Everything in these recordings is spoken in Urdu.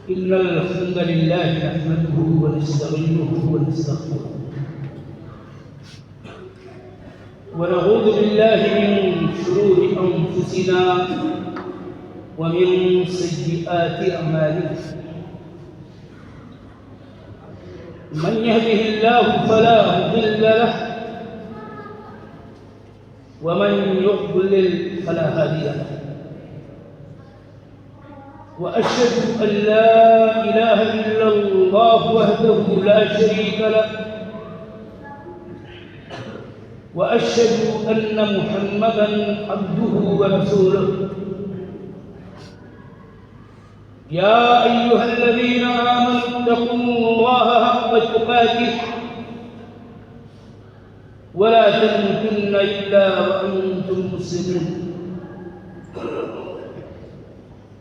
إن الحمد لله نحمده ونستعينه ونستغفره ونعوذ بالله من شرور أنفسنا ومن سيئات أعمالنا من يهده الله فلا مضل له ومن يضلل فلا هادي له وأشهد أن لا إله إلا الله وحده لا شريك له وأشهد أن محمدًا عبده ورسوله يا أيها الذين آمنوا اتقوا الله حق تقاته ولا تموتن إلا وأنتم مسلمون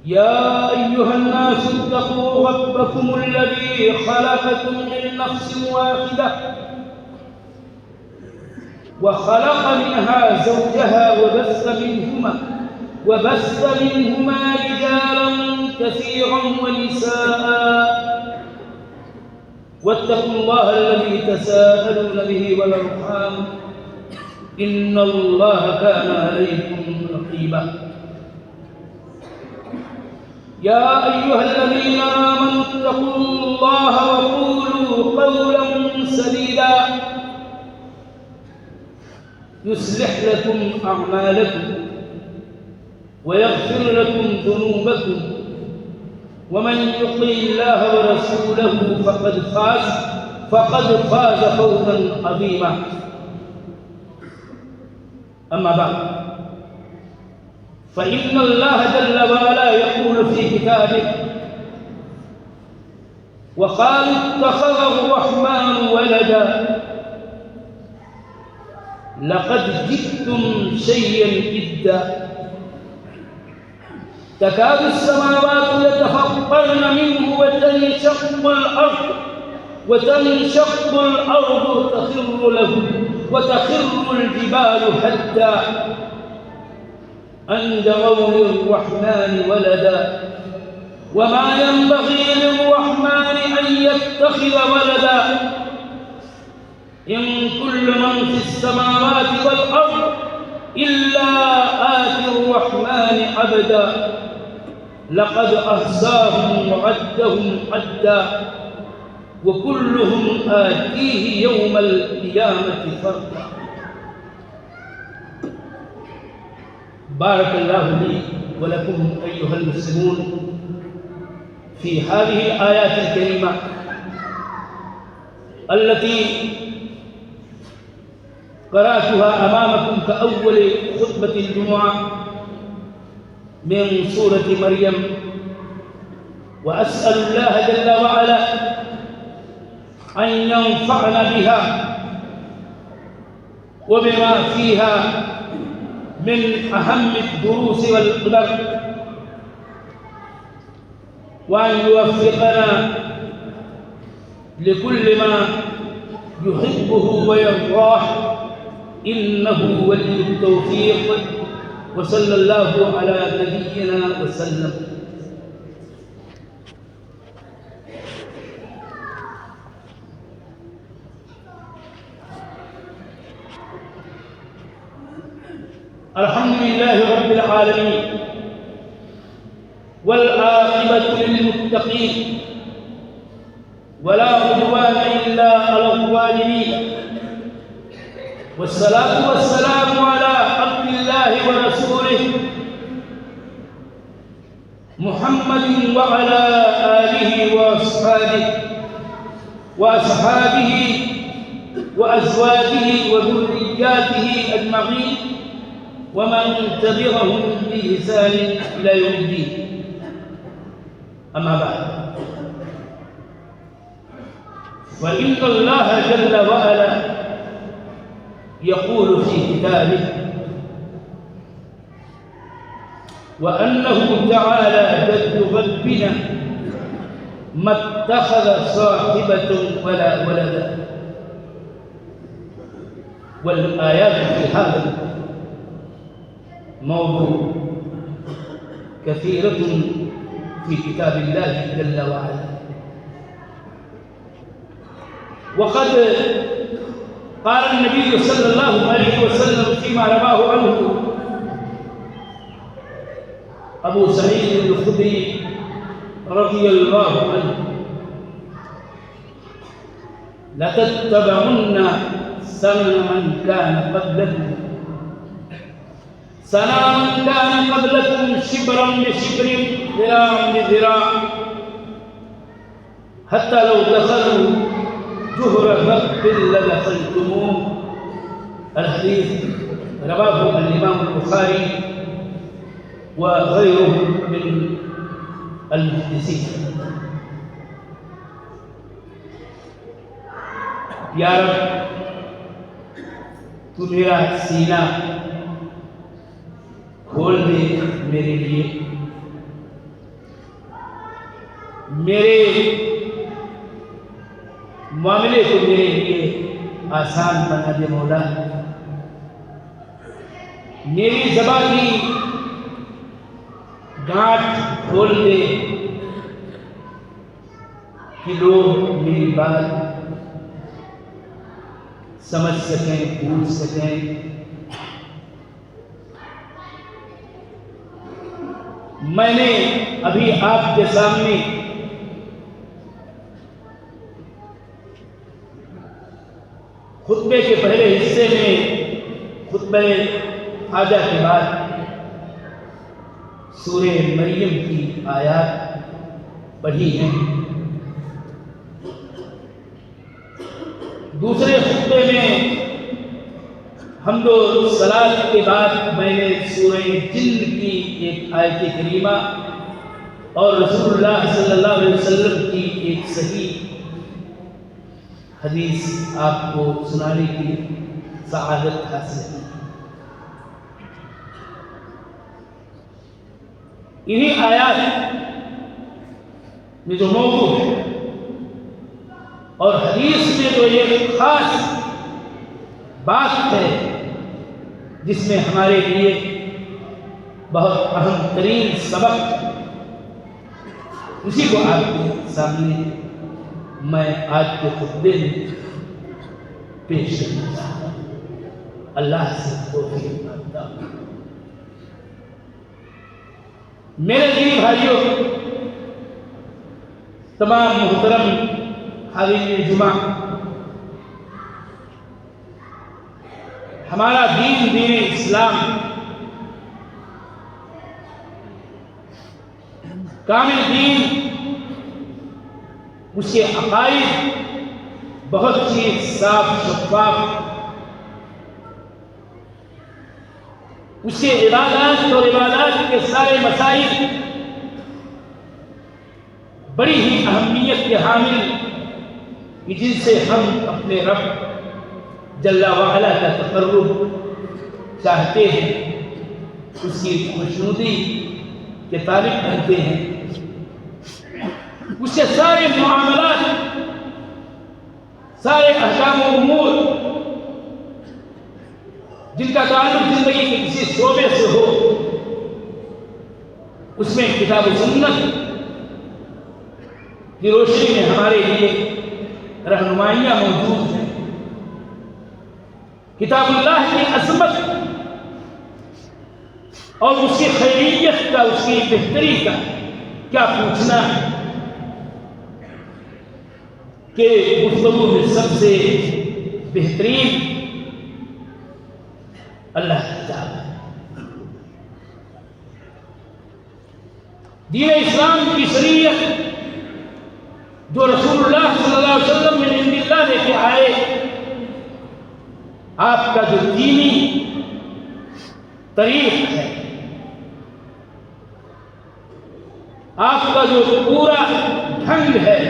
يا أيها الناس اتقوا ربكم الذي خلقكم من نفس واحدة وخلق منها زوجها وبث منهما رجالا كثيرا ونساء واتقوا الله الذي تساءلون به والأرحام إن الله كان عليكم رقيبا يا أيها الذين آمنوا اتقوا الله وقولوا قولا سديدا يصلح لكم أعمالكم ويغفر لكم ذنوبكم ومن يطع الله ورسوله فقد فاز فوزا عظيما أما بعد فإن الله جل وعلا يقول في كتابه وقال اتخذ الرحمن ولدا لقد جئتم شيئا إدا تكاد السماوات يتفطرن منه وتنشق الأرض وتخر الجبال حتى أن دعوا للرحمن ولدا وما ينبغي للرحمن أن يتخذ ولدا إن كل من في السماوات والأرض إلا آتي الرحمن عبدا لقد أحصاهم وعدهم عدا وكلهم آتيه يوم القيامة فردا. بارك الله لي ولكم أيها المسلمون في هذه الآيات الكريمة التي قرأتها أمامكم كأول خطبة الجمعة من سورة مريم، وأسأل الله جل وعلا أن ينفعنا بها وبما فيها من أهم الدروس والقدر، وأن يوفقنا لكل ما يحبه ويرضاه إنه ولي التوفيق. وصلى الله على نبينا وسلم. الحمد لله رب العالمين والعاقبة للمتقين ولا عدوان إلا على الظالمين، والصلاة والسلام على عبد الله ورسوله محمد وعلى آله وأصحابه وأزواجه وذرياته أجمعين ومن تبعهم بإحسان إلى يوم الدين. أما بعد، فإن الله جل وعلا يقول في كتابه وأنه تعالى جد ربنا ما اتخذ صاحبة ولا ولدا. والآيات في هذا الموضوع كثيرة في كتاب الله جل وعلا. وقد قال النبي صلى الله عليه وسلم فيما رواه عنه أبو سعيد الخدري رضي الله عنه: لتتبعن سنن من كان قبلكم شبرا بشبر ذراعا بذراع حتى لو دخلوا جهر فأب لدخلتموه. الحديث رواه الإمام البخاري وغيره من المحدثين. یا رب تو میرا سینہ کھول دے میرے لیے، میرے معاملے کو میرے لیے آسان بنا دے مولا، میری زبان کی گانٹھ کھول دے کہ لوگ میری بات سمجھ سکیں، پوچھ سکیں۔ میں نے ابھی آپ کے سامنے خطبے کے پہلے حصے میں خطبہ حاجہ کے بعد سورہ مریم کی آیات پڑھی ہیں۔ دوسرے خطبے میں حمد و صلاۃ کے بعد میں نے سورہ جن کی ایک آیت کریمہ اور رسول اللہ صلی اللہ علیہ وسلم کی ایک صحیح حدیث آپ کو سنانے کی سعادت حاصل کی۔ انہی آیات میں جو موضوع ہے اور حدیث میں جو ایک خاص بات ہے جس میں ہمارے لیے بہت اہم ترین سبق، اسی کو آپ کے سامنے میں آج کے خطبے میں پیش کرنا چاہتا ہوں۔ اللہ سے توفیق مانگتا ہوں۔ میرے دینی بھائیوں، تمام محترم حاضرین جمعہ، ہمارا دین اسلام کامل دین، اس کے عقائد بہت ہی صاف شفاف، اس کے عبادات اور عبادات کے سارے مسائل بڑی ہی اہمیت کے حامل، جن سے ہم اپنے رب جل وعلا کا تقرب چاہتے ہیں، اس کی خوشنودی کے طالب بنتے ہیں۔ اس سے سارے معاملات، سارے احکام و امور جن کا تعلق زندگی کے کسی شعبے سے ہو، اس میں کتاب و سنت کی روشنی میں ہمارے لیے رہنمائیاں موجود ہیں۔ کتاب اللہ کی عظمت اور اس کی خیریت کا، اس کی بہتری کا کیا پوچھنا ہے کہ گفتگو میں سب سے بہترین اللہ کی کتاب ہے۔ دین اسلام کی شریعت جو رسول اللہ صلی اللہ علیہ وسلم من عند اللہ لے کے آئے، آپ کا جو دینی طریق ہے، آپ کا جو پورا ڈھنگ ہے،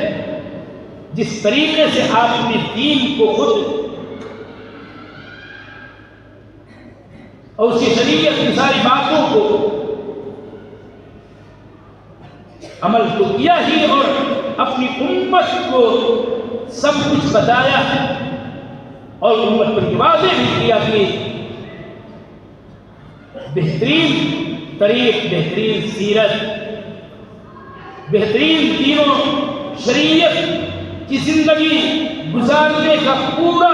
جس طریقے سے آپ اپنے دین کو خود اور اس کی شریعت کی ساری باتوں کو عمل تو کیا ہی، اور اپنی امت کو سب کچھ بتایا اور امت پر واضح بھی کیا کہ بہترین طریق، بہترین سیرت بہترین دینوں شریعت کی زندگی گزارنے کا پورا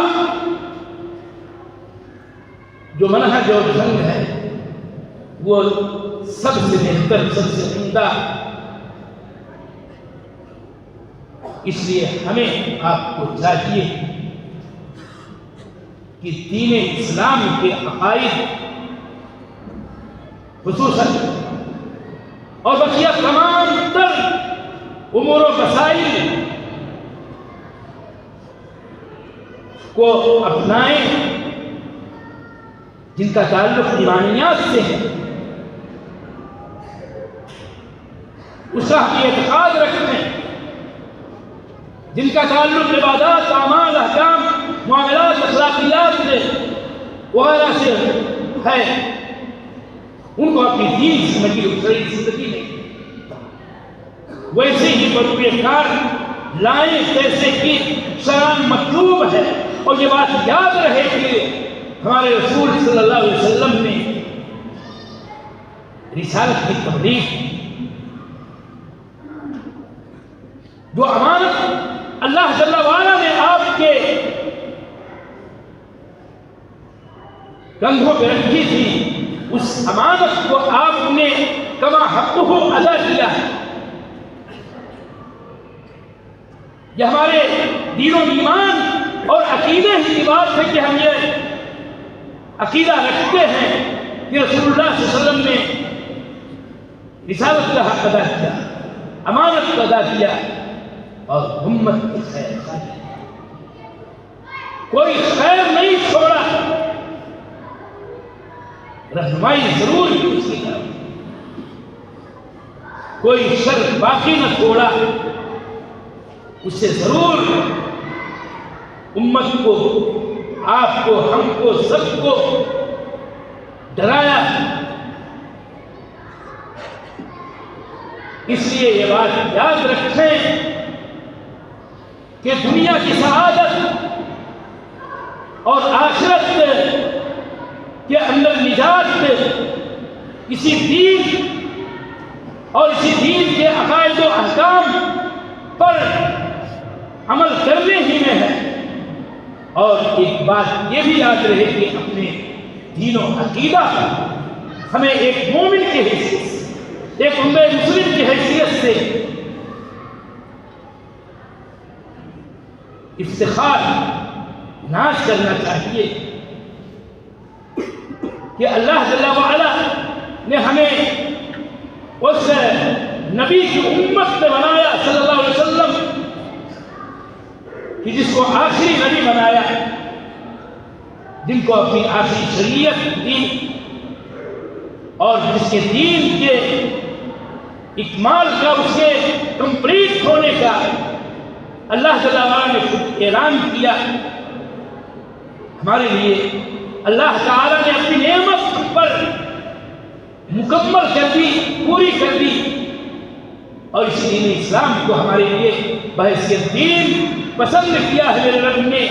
جو منہج اور ڈھنگ ہے وہ سب سے بہتر، سب سے عمدہ. اس لیے ہمیں آپ کو چاہیے کہ دین اسلام کے عقائد خصوصاً اور بقیہ تمام تر امور و مسائل کو اپنائیں جن کا تعلق ایمانیات سے ہے، اس کا اعتقاد رکھیں، جن کا تعلق عبادات، اعمال، احکام، معاملات، اخلاقیات وغیرہ سے ہے، ان کو اپنی دین زندگی اور شرعی زندگی میں ویسے ہی بروئے کار لائیں جیسے کہ شرعاً مطلوب ہے. اور یہ بات یاد رہے کہ ہمارے رسول صلی اللہ علیہ وسلم نے رسالت کی تبلیغ، جو امانت اللہ جل وعلا نے آپ کے کندھوں پہ رکھی تھی، اس امانت کو آپ نے کما حقہ ادا کیا ہے. یہ ہمارے دین و ایمان اور عقیدے ہی کی بات ہے کہ ہم یہ عقیدہ رکھتے ہیں کہ رسول اللہ صلی اللہ علیہ وسلم نے رسالت کا حق ادا کیا، امانت کو ادا کیا اور امت کی خیر خواہی، کوئی خیر نہیں چھوڑا، رہنمائی ضرور کی اس کی طرف، کوئی شر باقی نہ چھوڑا، اس سے ضرور امت کو، آپ کو، ہم کو، سب کو ڈرایا. اس لیے یہ بات یاد رکھیں کہ دنیا کی سعادت اور آخرت کے اندر نجات اسی دین اور اسی دین کے عقائد و احکام پر عمل کرنے ہی میں ہے. اور ایک بات یہ بھی یاد رہے کہ اپنے دین و عقیدہ ہمیں ایک مومن کی حیثیت سے، ایک امت مسلم کی حیثیت سے افتخار، ناز کرنا چاہیے کہ اللہ جل وعلا نے ہمیں اس نبی کی امت میں بنایا صلی اللہ علیہ وسلم، کہ جس کو آخری نبی بنایا، جن کو اپنی آخری شریعت دی اور جس کے دین کے اکمال کا، اس کے کمپلیٹ ہونے کا اللہ جل وعلا نے خود اعلان کیا. ہمارے لیے اللہ تعالیٰ نے اپنی نعمت پر مکمل کر دی، پوری کر دی، اور اس دین اسلام کو ہمارے لیے بحیثیت دین پسند کیا ہے. میرے رب نے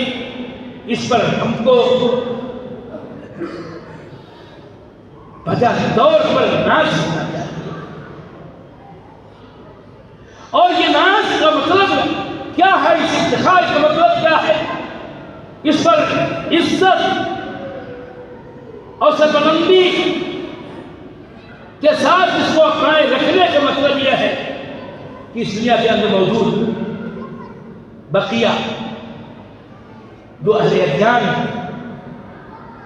اس پر ہم کو بجا طور پر ناز کرنا چاہیے. اور یہ ناز کا مطلب کیا ہے، اس افتخار کا مطلب کیا ہے، اس پر عزت اور سربلندی کے ساتھ اس کو اپنائے رکھنے کا مطلب یہ ہے کہ اس دنیا کے اندر موجود بقیہ جو اہل ادیان ہیں،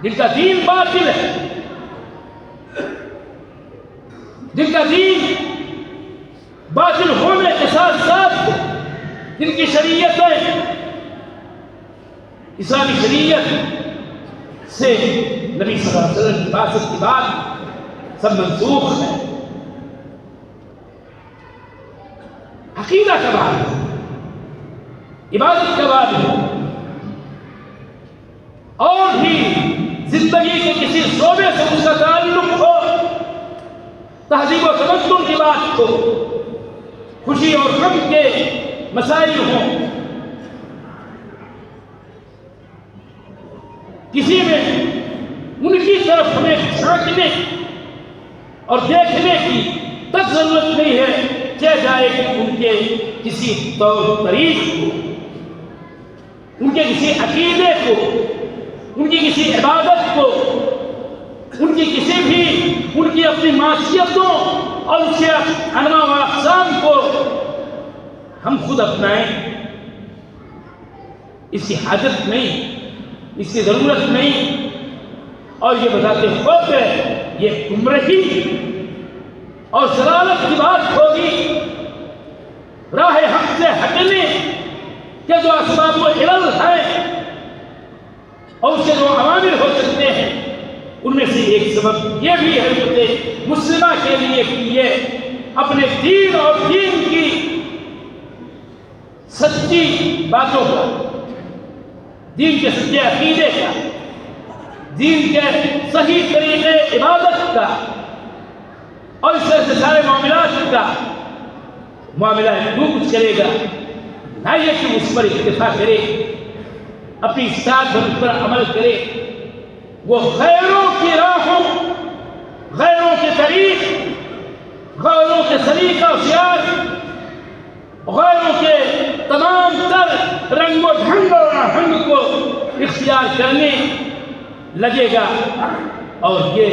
جن کا دین باطل ہے، جن کا دین باطل ہونے کے ساتھ ساتھ جن کی شریعتیں اسلامی شریعت سے نبی صلی اللہ علیہ وسلم کی بعثت کی بات سب منسوخ ہے. عقیدہ کا بات ہے، عبادت کا بات ہے، اور بھی زندگی کے کسی شعبے سے اس کا تعلق ہو، تہذیب و تمدن کی بات ہو، خوشی اور غم کے مسائل ہوں، کسی میں ان کی طرف ہمیں جھانکنے اور دیکھنے کی تک ضرورت نہیں ہے کیا جائے کہ ان کے کسی طور طریق کو، ان کے کسی عقیدے کو، ان کی کسی عبادت کو، ان کی کسی بھی ان کی اپنی معصیتوں اور اس کے انواع و اقسام کو ہم خود اپنائیں، اس کی حاجت نہیں، اس کی ضرورت نہیں، اور یہ بتاتے ہوئے یہ گمراہی اور ضلالت کی بات ہوگی، راہ حق سے ہٹنے کے جو اسباب و علل ہیں اور اس کے جو عوامل ہو سکتے ہیں، ان میں سے ایک سبب یہ بھی ہے امت مسلمہ کے لیے کہ یہ اپنے دین اور دین کی سچی باتوں کا، دین کے سچے عقیدے کا، دین کے صحیح طریقے عبادت کا اور اس طرح سے سارے معاملات کا معاملہ جو کچھ کرے گا، نہ یہ کہ اس پر اکتفا کرے، اپنی اصلاح پر عمل کرے، وہ غیروں کی راہوں، غیروں کے طریق، غیروں کے سلیقہ و سیاق، غیروں کے تمام تر رنگ و ڈھنگ اور آہنگ کو اختیار کرنے لگے گا، اور یہ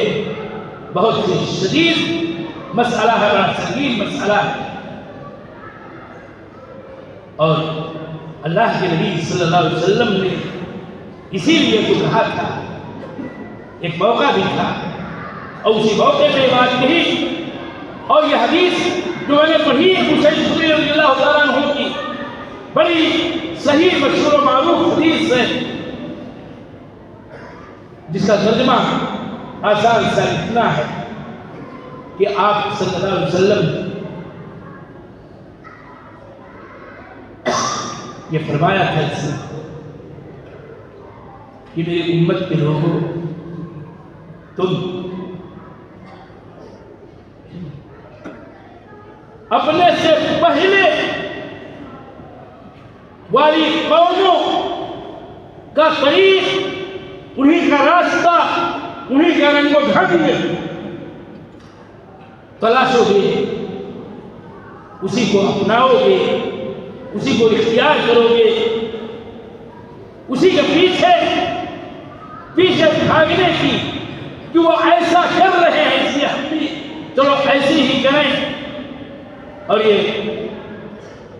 بہت ہی شدید مسئلہ ہے، بڑا سنگین مسئلہ ہے۔ اور اللہ کے نبی صلی اللہ علیہ وسلم نے اسی لیے تو کہا تھا، ایک موقع بھی تھا اور اسی موقع پہ بات کہی، اور یہ حدیث جو میں نے پڑھی ابو سعید خدری رضی اللہ تعالیٰ عنہ کی بڑی صحیح مشہور و معروف حدیث ہے، جس کا ترجمہ آسان سا اتنا ہے کہ آپ صلی اللہ علیہ وسلم یہ فرمایا تھا اس نے کہ میری امت کے لوگوں، تم اپنے سے پہلے والی قوموں کا طریق، انہی کا راستہ، انہی کا رنگ و ڈھنگ تلاشو گے، اسی کو اپناؤ گے، اسی کو اختیار کرو گے، اسی کے پیچھے بھاگنے کی کہ وہ ایسا کر رہے ہیں اس لیے ہم بھی چلو ایسی ہی کریں۔ اور یہ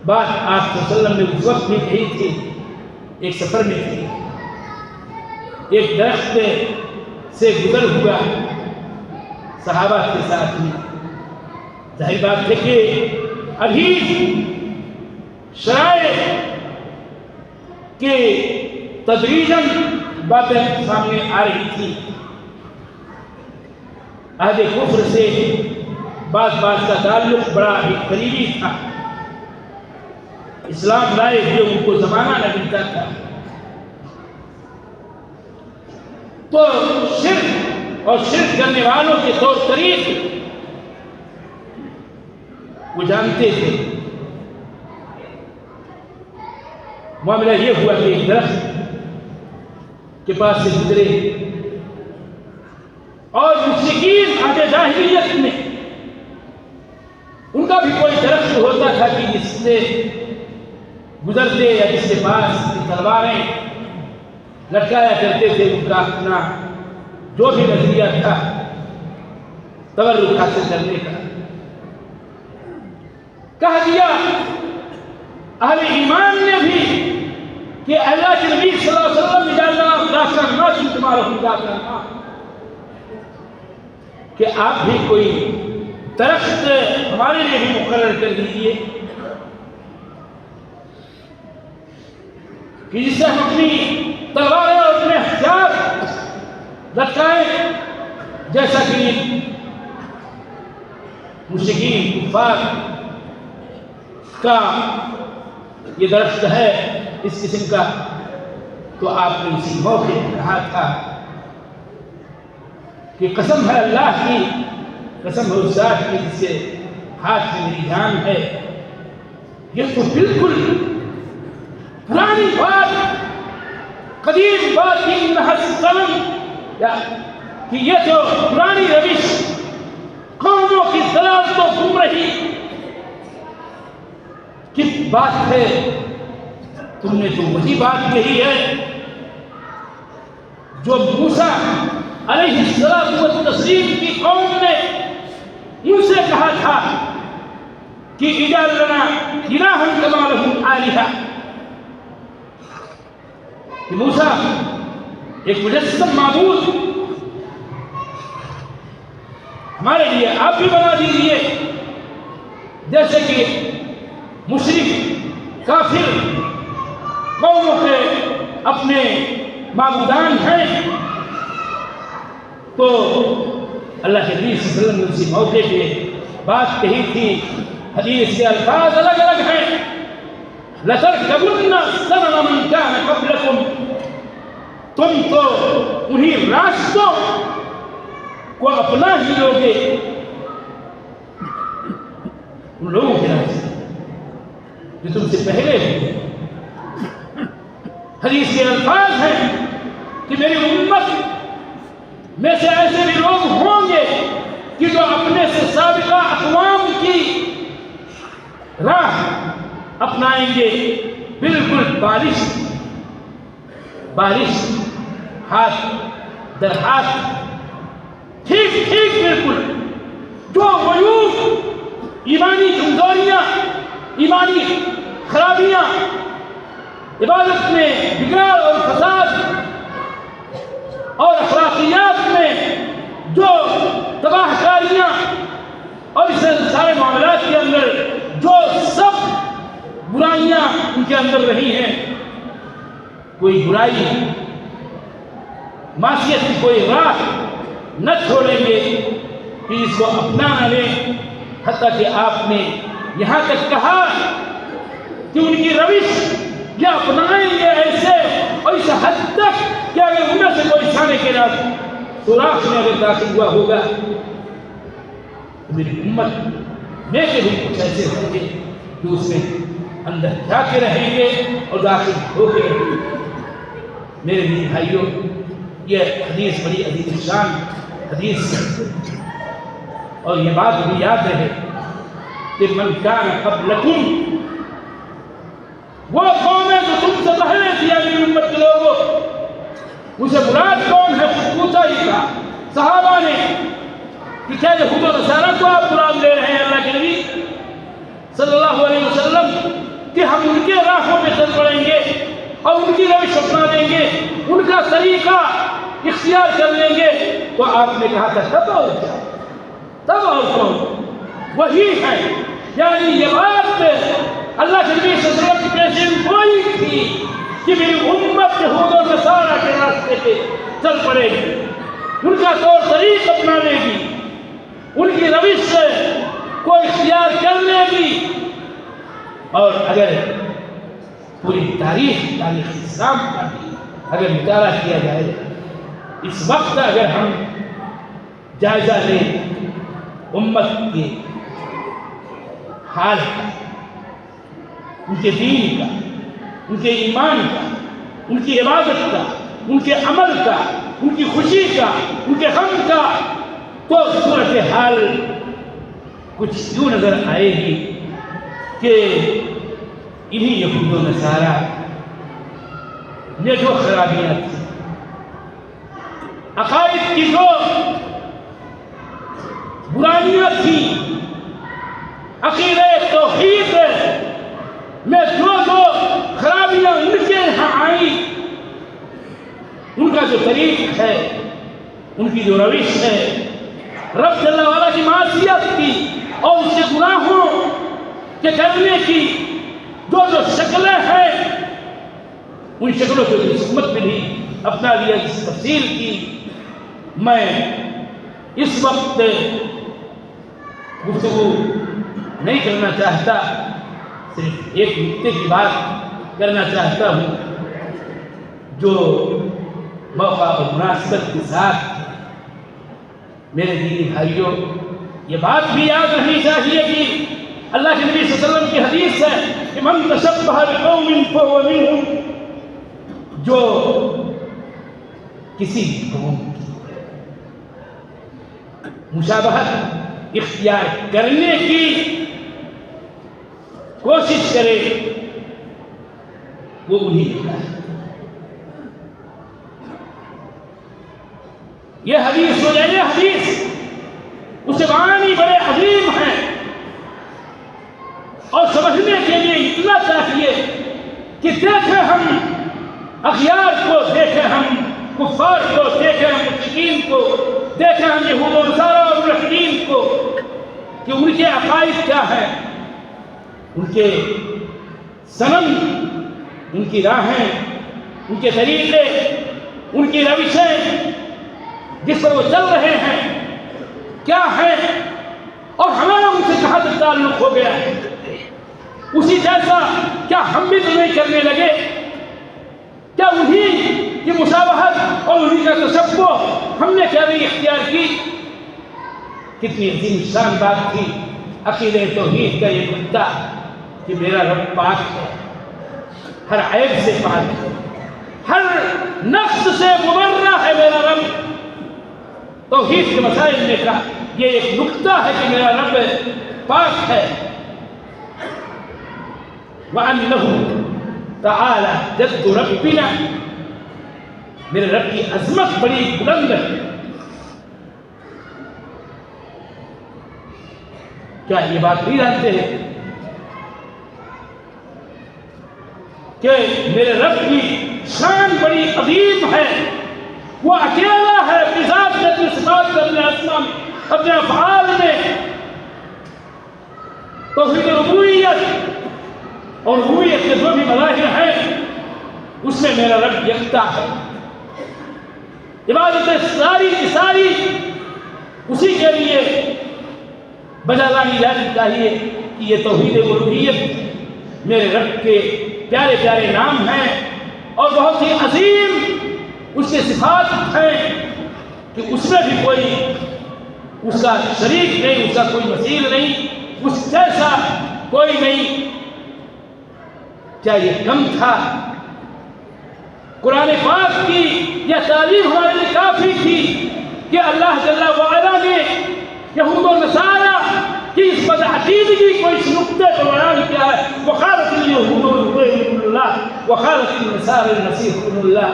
بات آپ صلی اللہ علیہ وسلم نے اس وقت بھی کہی تھی، ایک سفر میں تھی، ایک درخت سے گزر ہوا صحابہ کے ساتھ میں، ظاہر بات ہے کہ ابھی شرائع کے تدریجاً باتیں سامنے آ رہی تھی، عہد کفر سے بعض کا تعلق بڑا ہی قریبی تھا، اسلام لائے ہوئے ان کو زمانہ نہ ملتا تھا، تو شرک اور شرک کرنے والوں کے طور طریق وہ جانتے تھے۔ معاملہ یہ ہوا کہ ایک درخت کے پاس سے گزرے اور مشرکین عہد جاہلیت میں ان کا بھی کوئی درخت ہوتا تھا کہ جس سے گزرتے یا جس کے پاس تلواریں لٹکایا کرتے تھے، ان کا اپنا جو بھی نظریہ تھا تبرک حاصل کرنے کا۔ کہہ دیا اہل ایمان نے بھی کہ اللہ کے نبی صلی اللہ علیہ وسلم کہ آپ بھی کوئی درخت ہمارے لیے بھی مقرر کر دیجیے کہ جس سے ہم اپنی تلواریں اور اپنے ہتھیار لٹکائیں، جیسا کہ مشرکین کفار کا یہ درخت ہے اس قسم کا۔ تو آپ نے اسی موقع کہا تھا کہ قسم ہے اللہ کی، قسم ہے اس ذات کی جس کے ہاتھ میں میری جان ہے، یہ تو بالکل پرانی بات، قدیم بات کہ یہ جو پرانی روش قوموں کی ضلالت و گمراہی بات ہے، تم نے تو وہی بات کہی ہے جو موسیٰ علیہ السلام کی قوم نے ان سے کہا تھا کہ اجعل لنا الہا کما لہم آلہہ، کہ موسیٰ ایک مجسم معبود ہمارے لیے آپ بھی بنا دیجیے، جیسے کہ مشرک کافر قوموں کے اپنے معبودان ہیں۔ تو اللہ کے نبی صلی اللہ علیہ وسلم نے اسی موقع پہ بات کہی تھی، حدیث کے الفاظ الگ الگ ہیں، لَتَرْكَبُنَّ سَنَنَ مَنْ كَانَ قَبْلَكُمْ، تم تو انہی راستوں کو اپنا ہی لوگے، ان لوگوں کے راستے جو تم سے پہلے ہوئے۔ حدیث کے الفاظ ہیں کہ میری امت میں سے ایسے بھی لوگ ہوں گے کہ جو اپنے سے سابقہ اقوام کی راہ اپنائیں گے، بالکل بارش ہاتھ در ہاتھ، ٹھیک بالکل جو عیوب، ایمانی کمزوریاں، ایمانی خرابیاں، عبادت میں بگاڑ اور فساد اور اخلاقیات میں جو تباہ کاریاں اور اس سارے معاملات کے اندر جو سب برائیاں ان کے اندر رہی ہیں، کوئی برائی معصیت کی کوئی راہ نہ چھوڑیں گے کہ اس کو اپنا نہ لیں، حتیٰ کہ آپ نے یہاں تک کہا کہ ان کی روش یہ اپنائیں گے ایسے اور اس حد تک کہ اگر ان میں سے کوئی چھانے کے رات سوراخ میں اگر داخل ہوا ہوگا تو میری امت میں کے بھی کچھ ایسے ہوں گے کہ اس میں اندر جا کے رہیں گے اور داخل ہو کے رہیں گے۔ میرے لیے بھائیوں، یہ حدیث بڑی عظیم شان حدیث ہے، اور یہ بات بھی یاد رہے کہ من کان قبلکم، وہ قومیں جو تم سے پہلے تھی اپنی امت کے لوگوں، اسے مراد کون ہے؟ خود پوچھا ہی تھا صحابہ نے کہ کیا یہود و نصارہ کو آپ مراد لے رہے ہیں اللہ کے نبی صلی اللہ علیہ وسلم، کہ ہم ان کے راہوں پہ چل پڑیں گے اور ان کی روش اپنا لیں گے، ان کا طریقہ اختیار کر لیں گے؟ تو آپ نے کہا تھا تب اور کیا، تب اور کون؟ وہی ہے، یعنی یہ بات اللہ کے نبی صلی اللہ علیہ وسلم کی پیشین گوئی تھی کہ میری امت یہود و نصارہ کے راستے پہ چل پڑے گی، ان کا طور طریق اپنا لے گی، ان کی روش سے کو اختیار کر لے گی۔ اور اگر پوری تاریخ اسلام کا بھی اگر مطالعہ کیا جائے، اس وقت اگر ہم جائزہ لیں امت کے حال کا، ان کے دین کا، ان کے ایمان کا، ان کی عبادت کا، ان کے عمل کا، ان کی خوشی کا، ان کے غم کا، تو صورتحال کچھ یوں نظر آئے گی کہ انہی یہود و نصارہ نے جو خرابیاں تھیں، عقائد کی جو برائیاں تھیں، عقیدہ توحید میں جو خرابیاں ان کے یہاں آئیں، ان کا جو طریق ہے، ان کی جو روش ہے، رب جل وعلا کی معصیت کی اور اس کے گناہوں کے کرنے کی جو شکلیں ہیں، ان شکلوں کو اس امت میں بھی اپنا لیا، اس تفصیل کی میں اس وقت گفتگو نہیں کرنا چاہتا، صرف ایک نکتے کی بات کرنا چاہتا ہوں جو موقع اور مناسبت کے ساتھ میرے دینی بھائیوں یہ بات بھی یاد رہنی چاہیے کہ اللہ کے نبی صلی اللہ علیہ وسلم کی حدیث ہے کہ من تشبہ بقوم فهو منهم، جو کسی قوم کی مشابہت اختیار کرنے کی کوشش کرے وہ انہیں کا ہے۔ یہ حدیث جو ہے، یہ حدیث اس کے معنی بڑے عظیم ہیں، اور سمجھنے کے لیے اتنا چاہیے کہ دیکھیں ہم اغیار کو، دیکھیں ہم کفار کو، دیکھیں ہم مشرکین کو، دیکھیں ہم یہود و نصارہ اور ملحدین کو کہ ان کے عقائد کیا ہیں، ان کے صنم، ان کی راہیں، ان کے طریقے، ان کی روشیں جس پر وہ چل رہے ہیں کیا ہیں، اور ہمارا ان سے کہاں تک تعلق ہو گیا ہے، اسی جیسا کیا ہم بھی تو نہیں کرنے لگے؟ کیا انہی کی مشابہت اور انہی کا تشبہ ہم نے کیا نہیں اختیار کی؟ کتنی عظیم شان بات تھی عقیدہ توحید کا یہ نقطہ کہ میرا رب پاک ہے، ہر عیب سے پاک ہے، ہر نقص سے مبرہ ہے میرا رب۔ توحید کے مسائل میں کا یہ ایک نقطہ ہے کہ میرا رب پاک ہے۔ وَأَنَّهُ تَعَالَى جَدُّ رَبِّنَا، میرے رب کی عظمت بڑی بلند ہے۔ کیا یہ بات نہیں جانتے ہیں کہ میرے رب کی شان بڑی عظیم ہے؟ وہ اکیلا ہے بذات میں، اپنی صفات میں، اپنے اسماء میں، اپنے افعال میں۔ توحید ربوبیت اور ربوبیت کے جو بھی مظاہر ہیں اس میں میرا رب یکتا ہے۔ عبادتیں ساری کی ساری اسی کے لیے بجا لانی جانی چاہیے کہ یہ توحید الوہیت میرے رب کے پیارے پیارے نام ہیں اور بہت ہی عظیم اس کے صفات ہیں کہ اس میں بھی کوئی اس کا شریک نہیں، اس کا کوئی مثیل نہیں، اس جیسا کوئی نہیں۔ کیا یہ کم تھا؟ قرآن پاک کی یہ تعلیم ہمارے لیے کافی تھی کہ اللہ جل وعلا نے یہود و نصارہ کی اس بدعقیدگی کو اس نقطے پر بیان کیا ہے۔ وقالت اليهود عزير ابن الله وقالت النصارى المسيح ابن الله۔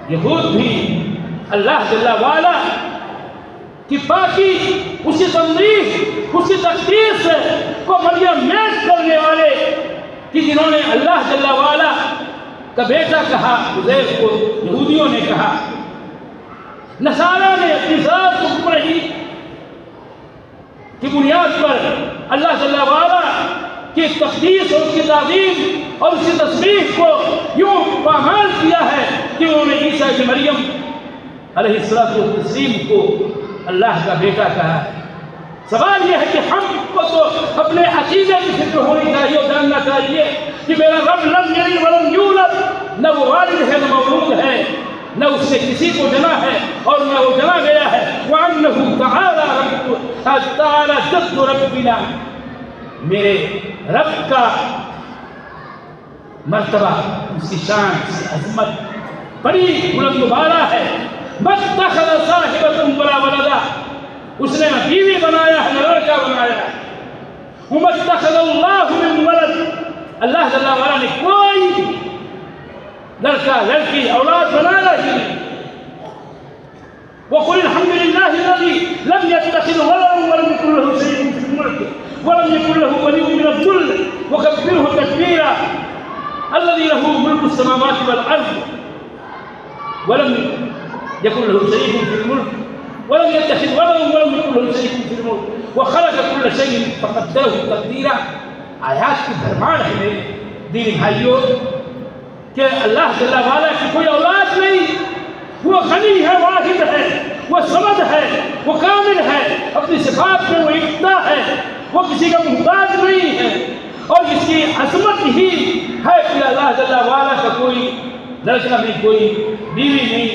یہود بھی اللہ جل وعلا کی پاکی، اسی تنظیف، اسی تقدیس کو مریم میز کرنے والے کہ جنہوں نے اللہ جل وعلا کا بیٹا کہا عزیر کو یہودیوں نے کہا، نصارہ نے اپنی ذات کو رہی کی بنیاد پر اللہ جل وعلا کی تقدیس اور اس کی تعظیم اور اس کی تسبیح کو یوں پامال کیا ہے کہ انہوں نے عیسیٰ ابن مریم علیہ السلام کو اللہ کا بیٹا کہا ہے۔ سوال یہ ہے کہ ہم کو تو اپنے عقیدے کی فکر ہونی چاہیے اور جاننا چاہیے کہ میرا رب لم یلد ولم یولد، نہ وہ والد ہے نہ مولود ہے، نہ اس نے کسی کو جنا ہے اور نہ وہ جنا گیا ہے۔ وَأَنَّهُ تَعَالَى جَدُّ رَبِّنَا، میرے رب کا مرتبہ، اس کی شان، اس کی عظمت بڑی بلند و بالا ہے۔ مَتَّخَذَ صَاحِبَةً وَلَا وَلَدًا، اس نے نہ بیوی بنایا ہے نہ لڑکا بنایا ہے۔ وَمَتَّخَذَ اللَّهُ مِن وَلَدٍ، اللہ جل وعلا نے کوئی لڑکا لڑکی اولاد بنانا ہی نہیں۔ وَقُلِ الْحَمْدُ لِلَّهِ الَّذِي لَمْ يَتَّخِذْ وَلَدًا وَلَمْ يَكُن لَّهُ شَرِيكٌ فِي الْمُلْكِ وَلَمْ يَكُن لَّهُ وَلِيٌّ مِّنَ الذُّلِّ وَكَبِّرْهُ تَكْبِيرًا الَّذِي لَهُ مُلْكُ السَّمَاوَاتِ وَالْأَرْضِ وَلَمْ يَكُن لَّهُ شَرِيكٌ فِي الْمُلْكِ وَلَمْ يَتَّخِذْ وَلَدًا وَلَمْ يَكُن لَّهُ شَرِيكٌ فِي الْمُلْكِ وَخَلَقَ كُلَّ شَيْءٍ فَقَدَّرَهُ تَقْدِيرًا۔ آیات کی بھرمار ہے میرے دینی بھائیوں کہ اللہ جل وعلا کی کوئی اولاد نہیں، وہ غنی ہے، واحد ہے، وہ صمد ہے، وہ کامل ہے، اپنی صفات میں وہ یکتا ہے، وہ کسی کا محتاج نہیں ہے، اور اس کی عظمت ہی ہے کہ اللہ جل وعلا کا کوئی لڑکا نہیں، کوئی بیوی نہیں۔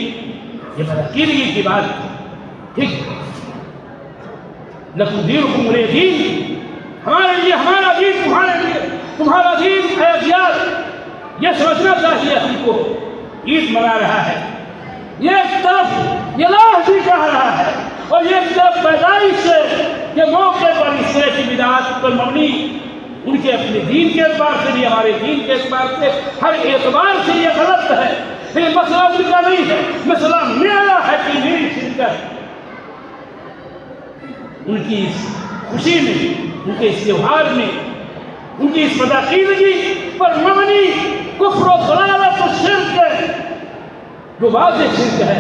یہ بدعقیدگی کی بات ہے، ٹھیک؟ لکم دینکم ولی دین، ہمارے لیے ہمارا دین، تمہارے لیے تمہارا دین ہے اجیال۔ یہ سمجھنا چاہیے ہم کو۔ عید منا رہا ہے، یہ ایک طرف یہ لاہ بھی کہہ رہا ہے اور یہ پیدائش ہے کہ موقع پر اس طرح کی بدعات پر مبنی ان کے اپنے دین کے اعتبار سے بھی ہمارے دین کے اعتبار سے ہر اعتبار سے یہ غلط ہے. یہ مسئلہ ان کا نہیں ہے، مسئلہ میرا ہے کہ میری شرکت ان کی اس خوشی میں، ان کے اس تہوار میں، ان کی اس بدعقیدگی پر مبنی کفر و ضلالت و شرک ہے جو واضح شرک ہے.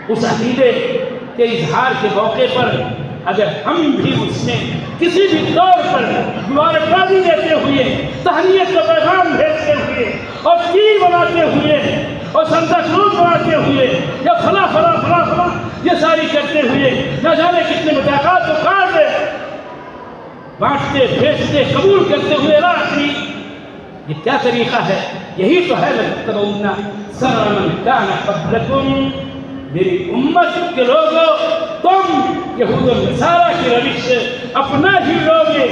اس عقیدے کے اظہار کے موقع پر اگر ہم بھی اس میں کسی بھی طور پر دوبارہ بازی دیتے ہوئے، تہنیت کا پیغام بھیجتے ہوئے اور تیر بناتے ہوئے اور سنتا کلوز بناتے ہوئے یا فلاں فلاں فلاں فلاں یہ ساری کرتے ہوئے نہ جانے کتنے مذاکرات و کارڈ بانٹتے بھیجتے قبول کرتے ہوئے راکھی، یہ کیا طریقہ ہے؟ یہی تو ہے لَتَتَّبَعُنَّ سَنَنَ مَنْ كَانَ قَبْلَكُمْ، میری امت کے لوگوں تم یہود و نصارہ کی روش سے اپنا ہی لوگے.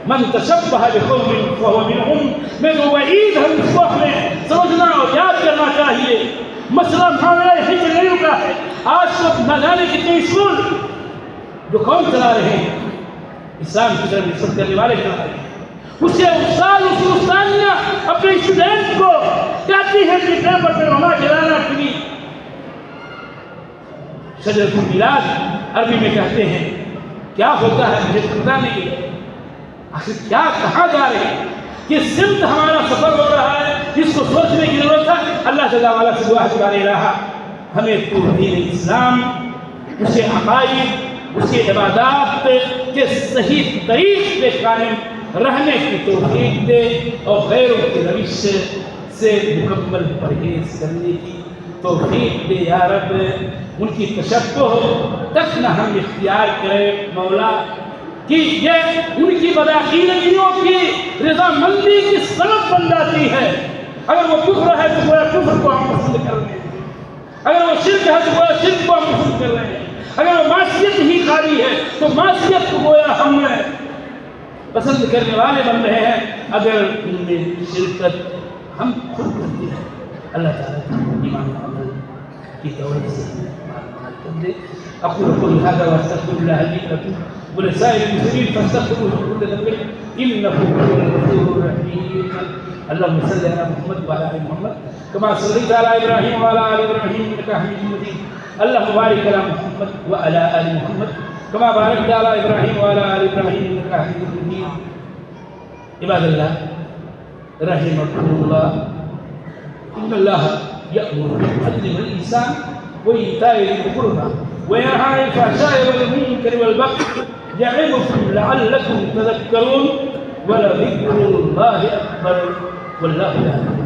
من تشبہ بقوم فہو منہم، میں تو وعید ہم اس کو ہمیں سمجھنا اور یاد کرنا چاہیے. مسئلہ معاملہ ہجر نہیں رکا ہے. آج تک نہ جانے کتنے اسکول جو کون چلا رہے ہیں، اسلام کی طرف نسبت کرنے والے چلا رہے ہیں. اس سے استاد اس کی استادیاں اپنے اسٹوڈنٹ کو کہتی ہیں کہ پیپر پہ وما جلانا فری. شجرۃ المیلاد عربی میں کہتے ہیں، کیا ہوتا ہے مجھے پتہ نہیں، آخر کیا کہاں جا رہے ہیں، کس سمت ہمارا سفر ہو رہا ہے، اس کو سوچنے کی ضرورت ہے. اللہ تعالیٰ والا سے دعا کرے رہا ہمیں تو دین اسلام، اسے عقائد، اس کے عبادات کے صحیح طریق پہ قائم رہنے کی توفیق دے اور غیروں کی روش سے مکمل پرہیز کرنے کی توفیق دے یا رب. ان کی تشبہ تک نہ ہم اختیار کریں مولا کہ یہ ان کی بدعقیدگیوں کی رضامندی کی سبب بن جاتی ہے. اگر وہ کفر ہے تو گویا کفر کو ہم پسند کر رہے ہیں، اگر وہ شرک ہے تو گویا شرک کو ہم پسند کر رہے ہیں، اگر وہ معصیت ہی خالی ہے تو معصیت کو گویا ہم پسند کرنے والے بن رہے ہیں. اگر ان میں شرکت ہم خود کرتے ہیں، اللہ تعالیٰ کی ایمان و عمل کی دولت سے أقول قولي هذا وأستغفر الله لي ولكم ولسائر المسلمين فاستغفروه من كل ذنب إنه هو الغفور الرحيم. اللهم صل على محمد وعلى آل محمد كما صليت على إبراهيم وعلى آل إبراهيم إنك حميد مجيد. اللهم بارك على محمد وعلى آل محمد كما باركت على إبراهيم وعلى آل إبراهيم إنك حميد مجيد. عباد الله رحمكم الله، إن الله يأمر بالعدل والإحسان وإيتاء ذي القربى وينهى عن الفحشاء والمنكر والبغي يعظكم لعلكم تذكرون ولذكر الله أكبر والله يعلم.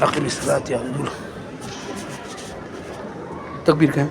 أقم الصلاة يا عبد الله. تكبير كام؟